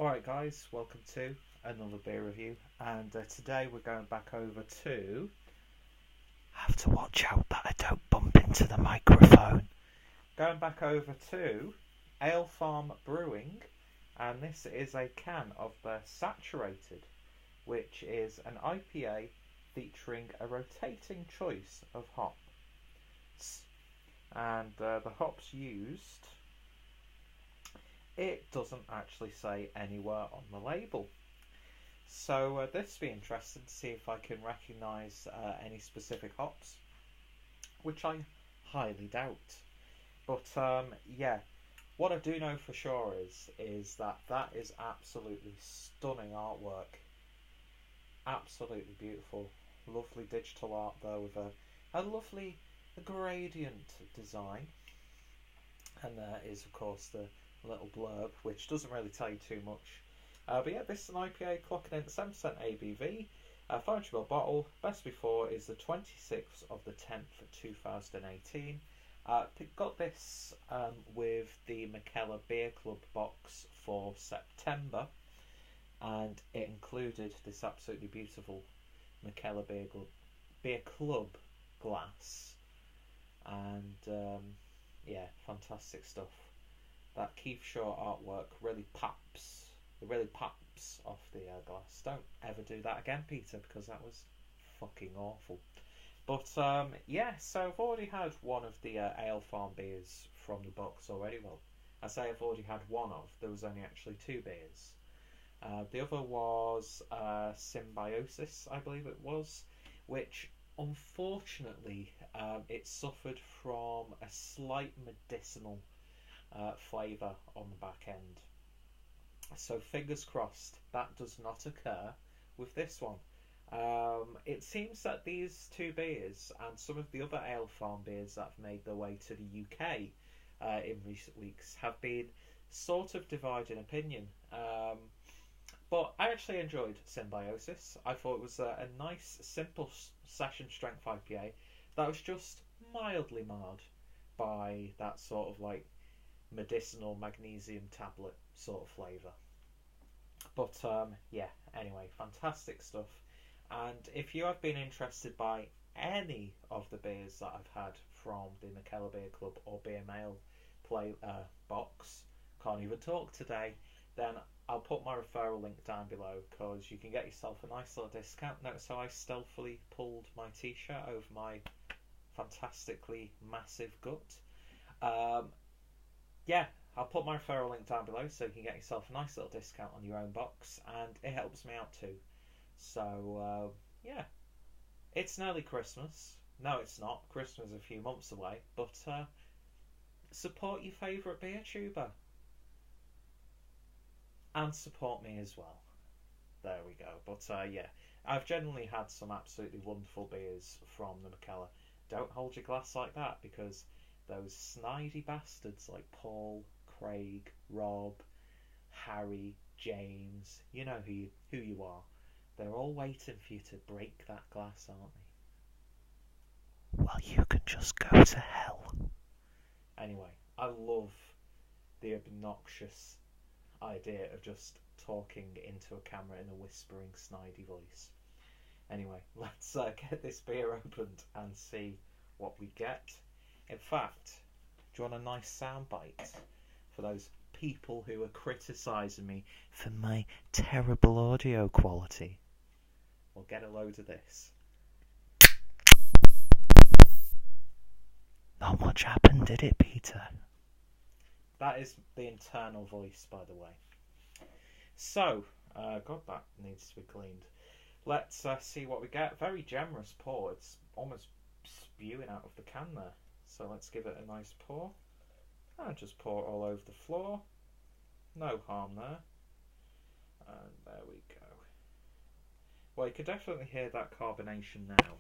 Alright guys, welcome to another beer review, and today we're going back over to... I have to watch out that I don't bump into the microphone. Going back over to Alefarm Brewing, and this is a can of their Saturated, which is an IPA featuring a rotating choice of hops. And the hops used... it doesn't actually say anywhere on the label. So this will be interesting to see if I can recognise any specific hops, which I highly doubt. But yeah, what I do know for sure is that is absolutely stunning artwork. Absolutely beautiful. Lovely digital art there with a lovely gradient design. And there is of course the little blurb, which doesn't really tell you too much. But yeah, this is an IPA clocking in 7% ABV, 500ml bottle. Best before is the 26th of the 10th, 2018. Got this with the McKellar Beer Club box for September, and it included this absolutely beautiful McKellar Beer Club glass, and yeah, fantastic stuff. That Keith Shaw artwork really pops. It really pops off the glass. Don't ever do that again, Peter, because that was fucking awful. But yeah, so I've already had one of the Alefarm beers from the box already. Well, I say I've already had one of. There was only actually two beers. The other was Symbiosis, I believe it was, which unfortunately it suffered from a slight medicinal flavour on the back end. So fingers crossed that does not occur with this one. It seems that these two beers and some of the other Alefarm beers that have made their way to the UK in recent weeks have been sort of divided opinion. But I actually enjoyed Symbiosis. I thought it was a nice, simple session strength IPA that was just mildly marred by that sort of like medicinal magnesium tablet sort of flavour. But yeah, anyway, fantastic stuff. And if you have been interested by any of the beers that I've had from the McKellar Beer Club or Beer Mail box, can't even talk today, then I'll put my referral link down below, because you can get yourself a nice little discount. Notice how I stealthily pulled my t-shirt over my fantastically massive gut. Yeah, I'll put my referral link down below so you can get yourself a nice little discount on your own box, and it helps me out too. So yeah, it's nearly Christmas. No, it's not. Christmas is a few months away, but support your favourite beer tuber. And support me as well. There we go. But yeah, I've generally had some absolutely wonderful beers from the McKellar. Don't hold your glass like that, because those snidey bastards like Paul, Craig, Rob, Harry, James, you know who you are. They're all waiting for you to break that glass, aren't they? Well, you can just go to hell. Anyway, I love the obnoxious idea of just talking into a camera in a whispering, snidey voice. Anyway, let's get this beer opened and see what we get. In fact, do you want a nice soundbite for those people who are criticising me for my terrible audio quality? We'll get a load of this. Not much happened, did it, Peter? That is the internal voice, by the way. So, God, that needs to be cleaned. Let's see what we get. Very generous pour. It's almost spewing out of the can there. So let's give it a nice pour. And just pour it all over the floor. No harm there. And there we go. Well, you can definitely hear that carbonation now.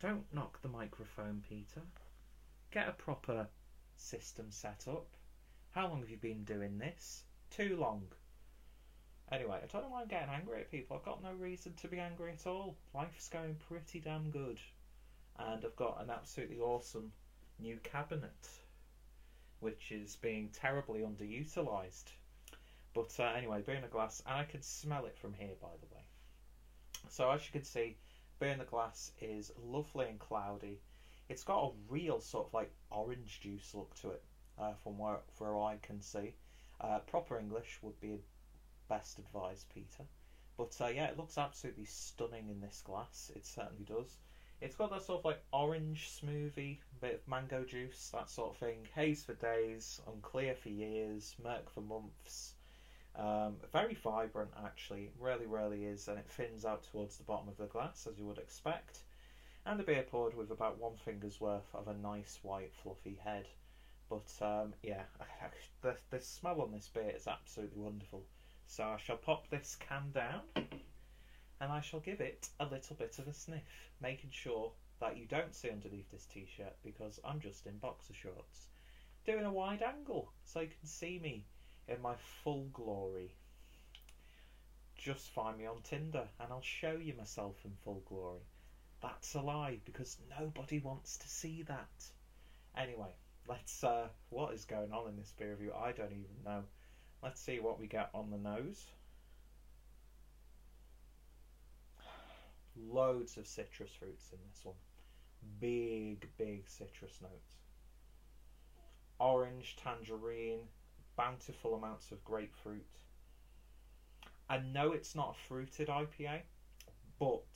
Don't knock the microphone, Peter. Get a proper system set up. How long have you been doing this? Too long. Anyway, I don't know why I'm getting angry at people. I've got no reason to be angry at all. Life's going pretty damn good. And I've got an absolutely awesome new cabinet, which is being terribly underutilised. But anyway, beer in a glass, and I can smell it from here, by the way. So as you can see, beer in the glass is lovely and cloudy. It's got a real sort of like orange juice look to it, from where I can see. Proper English would be best advised, Peter. But yeah, it looks absolutely stunning in this glass. It certainly does. It's got that sort of like orange smoothie, bit of mango juice, that sort of thing. Haze for days, unclear for years, murk for months. Very vibrant, actually. It really, really is, and it thins out towards the bottom of the glass, as you would expect. And the beer poured with about one finger's worth of a nice white fluffy head. But yeah, the smell on this beer is absolutely wonderful. So I shall pop this can down, and I shall give it a little bit of a sniff, making sure that you don't see underneath this t-shirt, because I'm just in boxer shorts, doing a wide angle so you can see me in my full glory. Just find me on Tinder and I'll show you myself in full glory. That's a lie, because nobody wants to see that. Anyway, let's what is going on in this beer review? I don't even know. Let's see what we get on the nose. Loads of citrus fruits in this one. Big citrus notes. Orange, tangerine, bountiful amounts of grapefruit. I know it's not a fruited IPA, but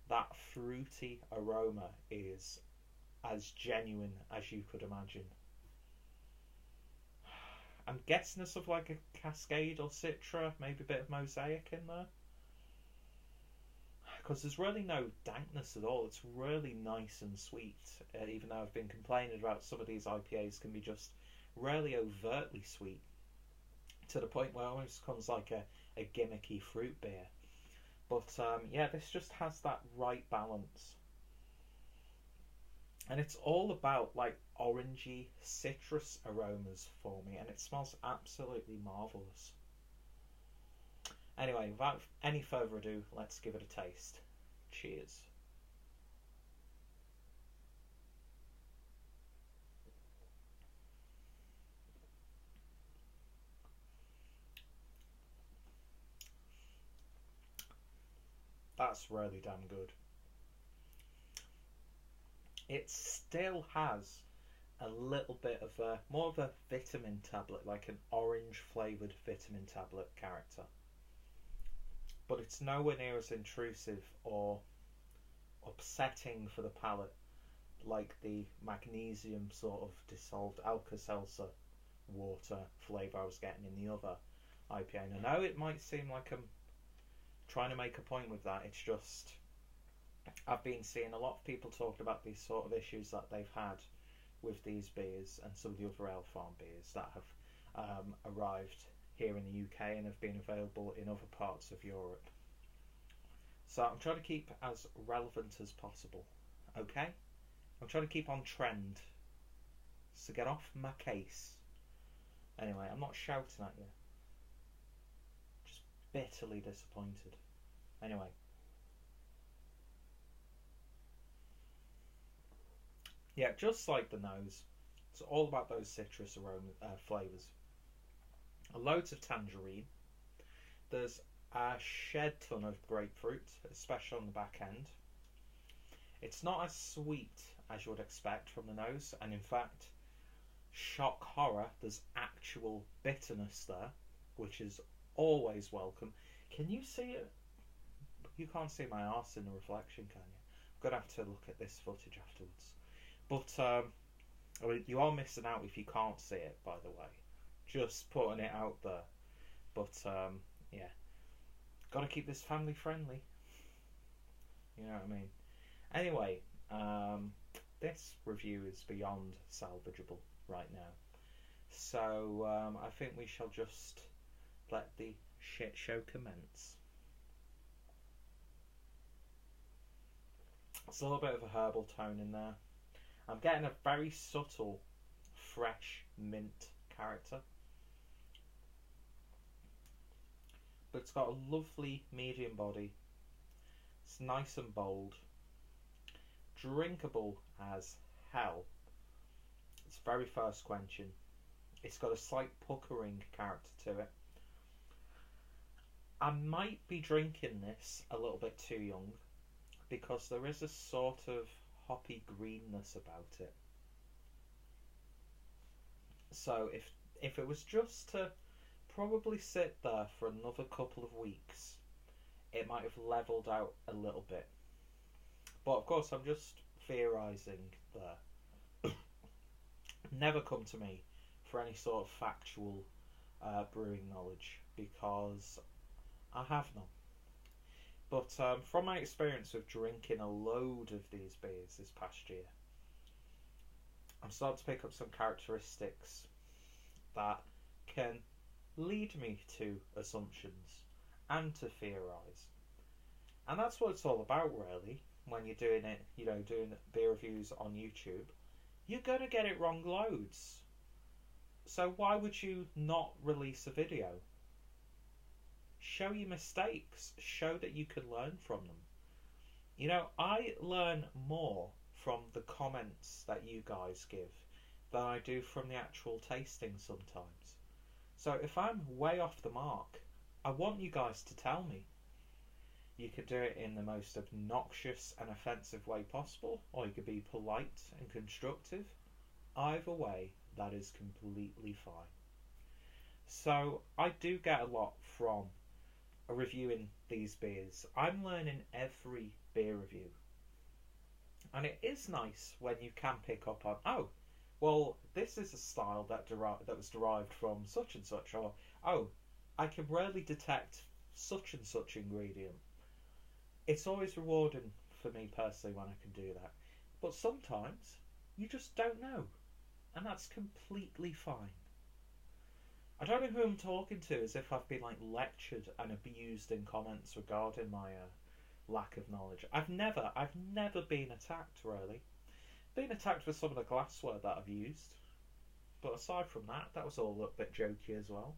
that fruity aroma is as genuine as you could imagine. I'm guessing there's sort of like a Cascade or Citra, maybe a bit of Mosaic in there. Because there's really no dankness at all. It's really nice and sweet, even though I've been complaining about some of these IPAs can be just really overtly sweet, to the point where it almost becomes like a gimmicky fruit beer. But yeah, this just has that right balance. And it's all about like orangey citrus aromas for me, and it smells absolutely marvellous. Anyway, without any further ado, let's give it a taste. Cheers. That's really damn good. It still has a little bit of more of a vitamin tablet, like an orange flavoured vitamin tablet character. But it's nowhere near as intrusive or upsetting for the palate like the magnesium sort of dissolved Alka-Seltzer water flavour I was getting in the other IPA. And I know it might seem like I'm trying to make a point with that. It's just I've been seeing a lot of people talking about these sort of issues that they've had with these beers and some of the other Alefarm beers that have arrived here in the UK and have been available in other parts of Europe. So I'm trying to keep as relevant as possible, okay? I'm trying to keep on trend. So get off my case. Anyway, I'm not shouting at you. Just bitterly disappointed. Anyway. Yeah, just like the nose, it's all about those citrus aroma flavours. Loads of tangerine. There's a shed ton of grapefruit, especially on the back end. It's not as sweet as you would expect from the nose, and in fact, shock horror, there's actual bitterness there, which is always welcome. Can you see it? You can't see my arse in the reflection, can you? I'm going to have to look at this footage afterwards. But I mean, you are missing out if you can't see it, by the way. Just putting it out there. But yeah, got to keep this family friendly. You know what I mean? Anyway, this review is beyond salvageable right now. So I think we shall just let the shit show commence. It's a little bit of a herbal tone in there. I'm getting a very subtle, fresh mint character. But it's got a lovely medium body. It's nice and bold. Drinkable as hell. It's very thirst quenching. It's got a slight puckering character to it. I might be drinking this a little bit too young because there is a sort of hoppy greenness about it. So if it was just to probably sit there for another couple of weeks, it might have levelled out a little bit. But of course, I'm just theorising there. Never come to me for any sort of factual brewing knowledge because I have none. But from my experience of drinking a load of these beers this past year, I'm starting to pick up some characteristics that can lead me to assumptions and to theorise. And that's what it's all about, really, when you're doing it, doing beer reviews on YouTube. You're going to get it wrong loads. So why would you not release a video? Show your mistakes. Show that you can learn from them. I learn more from the comments that you guys give than I do from the actual tasting sometimes. So if I'm way off the mark, I want you guys to tell me. You could do it in the most obnoxious and offensive way possible, or you could be polite and constructive. Either way, that is completely fine. So I do get a lot from reviewing these beers. I'm learning every beer review. And it is nice when you can pick up on, oh, well, this is a style that was derived from such and such, or, oh, I can rarely detect such and such ingredient. It's always rewarding for me personally when I can do that. But sometimes you just don't know. And that's completely fine. I don't know who I'm talking to, as if I've been lectured and abused in comments regarding my lack of knowledge. I've never been attacked, really. Been attacked for some of the glassware that I've used. But aside from that, that was all a little bit jokey as well.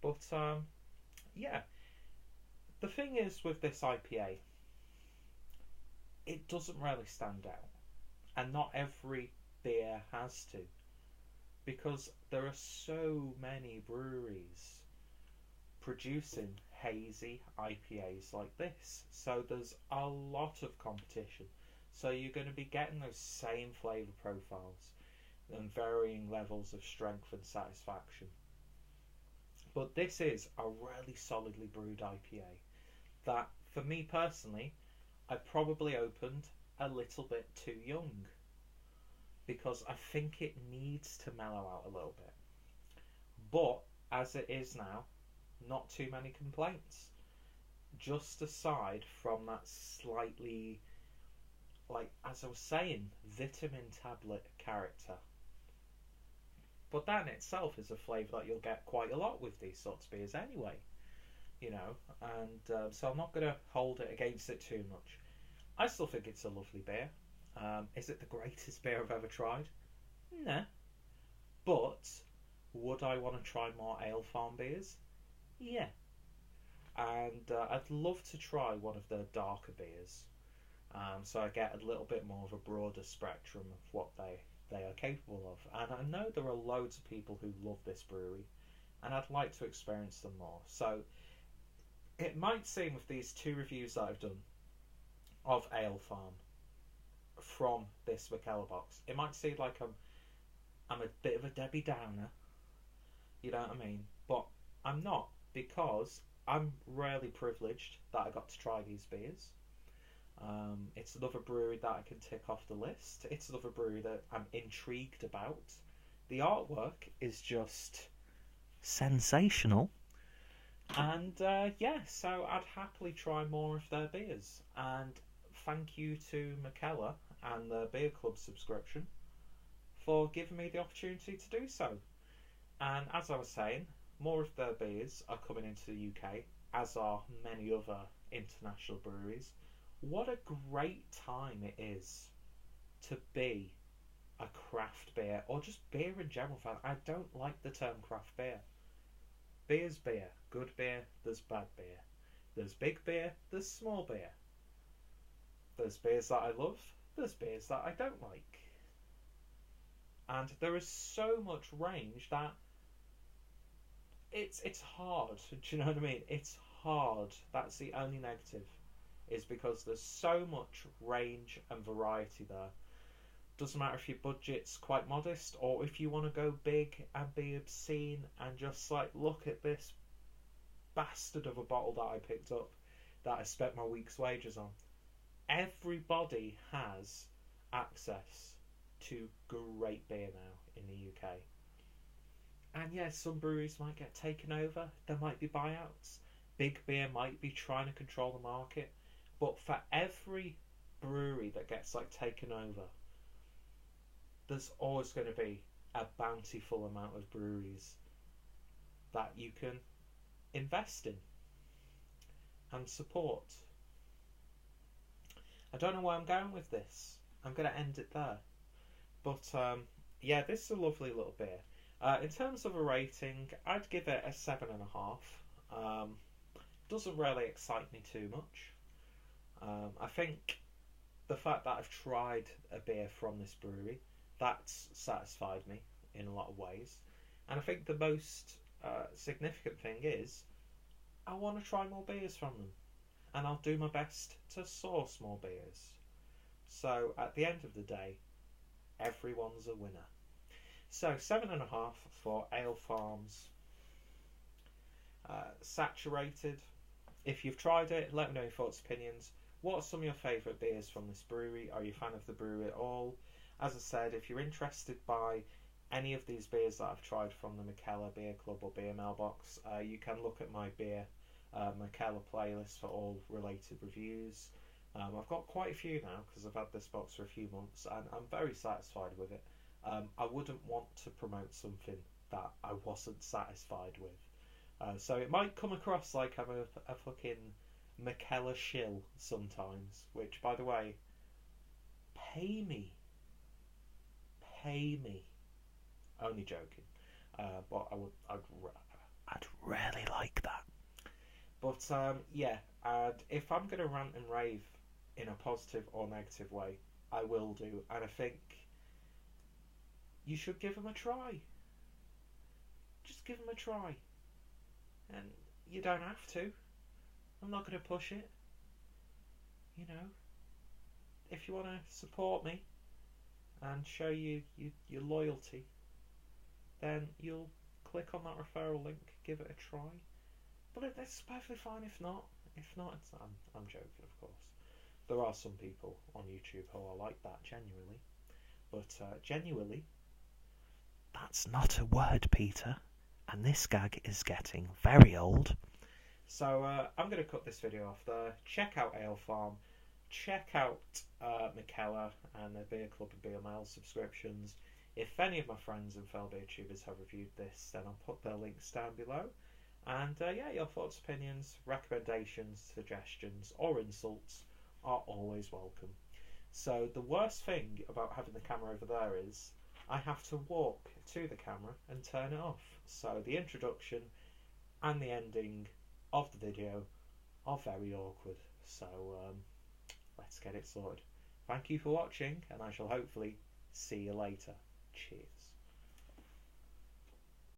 But, yeah. The thing is with this IPA, it doesn't really stand out. And not every beer has to. Because there are so many breweries producing hazy IPAs like this. So there's a lot of competition. So you're going to be getting those same flavour profiles and varying levels of strength and satisfaction. But this is a really solidly brewed IPA that, for me personally, I probably opened a little bit too young. Because I think it needs to mellow out a little bit. But, as it is now, not too many complaints. Just aside from that slightly, as I was saying, vitamin tablet character. But that in itself is a flavour that you'll get quite a lot with these sorts of beers anyway. And so I'm not going to hold it against it too much. I still think it's a lovely beer. Is it the greatest beer I've ever tried? Nah. But would I want to try more Alefarm beers? Yeah. And I'd love to try one of their darker beers. So I get a little bit more of a broader spectrum of what they are capable of. And I know there are loads of people who love this brewery. And I'd like to experience them more. So it might seem with these two reviews that I've done of Alefarm from this Mikkeller box, it might seem like I'm a bit of a Debbie Downer, you know what I mean? But I'm not, because I'm rarely privileged that I got to try these beers. It's another brewery that I can tick off the list. It's another brewery that I'm intrigued about. The artwork is just sensational. And yeah, so I'd happily try more of their beers. And thank you to Mikkeller and the Beer Club subscription for giving me the opportunity to do so. And as I was saying, more of their beers are coming into the UK, as are many other international breweries. What a great time it is to be a craft beer, or just beer in general fan. I don't like the term craft beer. Beer's beer. Good beer, there's bad beer. There's big beer, there's small beer. There's beers that I love, there's beers that I don't like. And there is so much range that it's hard. Do you know what I mean? It's hard. That's the only negative, is because there's so much range and variety there. Doesn't matter if your budget's quite modest or if you want to go big and be obscene and just like look at this bastard of a bottle that I picked up that I spent my week's wages on. Everybody has access to great beer now in the UK. And yes, some breweries might get taken over. There might be buyouts. Big beer might be trying to control the market. But for every brewery that gets like taken over, there's always going to be a bountiful amount of breweries that you can invest in and support. I don't know where I'm going with this. I'm going to end it there. But yeah, this is a lovely little beer. In terms of a rating, I'd give it a 7.5. Doesn't really excite me too much. I think the fact that I've tried a beer from this brewery, that's satisfied me in a lot of ways. And I think the most significant thing is I want to try more beers from them. And I'll do my best to source more beers. So at the end of the day, everyone's a winner. So 7.5 for Alefarm's Saturated. If you've tried it, let me know your thoughts, opinions. What are some of your favourite beers from this brewery? Are you a fan of the brewery at all? As I said, if you're interested by any of these beers that I've tried from the McKellar Beer Club or Beer Mailbox, you can look at my beer McKellar playlist for all related reviews. I've got quite a few now because I've had this box for a few months and I'm very satisfied with it. I wouldn't want to promote something that I wasn't satisfied with. So it might come across like I'm a fucking McKellar shill sometimes, which, by the way, pay me. Only joking. But I'd really like that. But yeah, and if I'm going to rant and rave in a positive or negative way, I will do. And I think you should give them a try. Just give them a try. And you don't have to. I'm not going to push it. You know, if you want to support me and show your loyalty, then you'll click on that referral link, give it a try. But it's perfectly fine if not. If not, I'm joking, of course. There are some people on YouTube who are like that, genuinely. But genuinely, that's not a word, Peter. And this gag is getting very old. So I'm going to cut this video off there. Check out Alefarm. Check out McKellar and their Beer Club and Beer Mail subscriptions. If any of my friends and fellow beer tubers have reviewed this, then I'll put their links down below. And yeah, your thoughts, opinions, recommendations, suggestions, or insults are always welcome. So the worst thing about having the camera over there is I have to walk to the camera and turn it off. So the introduction and the ending of the video are very awkward. So let's get it sorted. Thank you for watching, and I shall hopefully see you later. Cheers.